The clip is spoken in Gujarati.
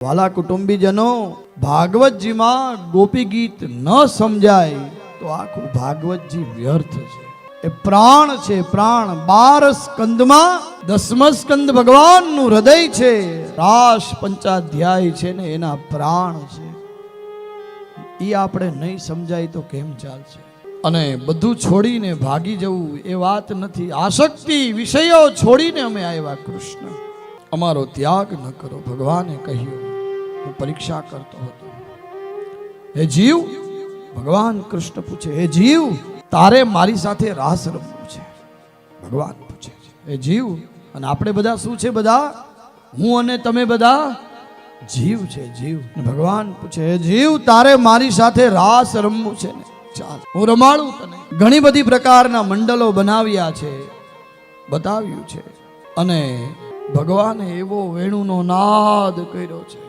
વાલા કુટુંબીજનો, ભાગવતજીમાં ગોપી ગીત ન સમજાય તો આખું ભાગવતજી વ્યર્થ છે. એ પ્રાણ છે, પ્રાણ. 12 સ્કંદમાં 10મો સ્કંદ ભગવાનનું હૃદય છે, રાસ પંચાધ્યાય છે ને એના પ્રાણ છે. એ આપણે નહીં સમજાય તો કેમ ચાલશે? અને બધું છોડીને ભાગી જવું એ વાત નથી. આસક્તિ વિષયો છોડીને અમે આવ્યા કૃષ્ણ, અમારો ત્યાગ ન કરો. ભગવાને કહ્યું, હું પરીક્ષા કરતો હતો. હે જીવ, ભગવાન કૃષ્ણ પૂછે, હે જીવ, તારે મારી સાથે રાસ રમવું છે? ભગવાન પૂછે છે, હે જીવ. અને આપણે બધા શું છે? બધા હું અને તમે બધા જીવ છે, જીવ. ભગવાન પૂછે, હે જીવ, તારે મારી સાથે રાસ રમવું છે ને? ચાલ, હું રમાડું તને. ઘણી બધી પ્રકારના મંડળો બનાવ્યા છે, બતાવ્યું છે. અને ભગવાને એવો વેણુનો નાદ કર્યો છે,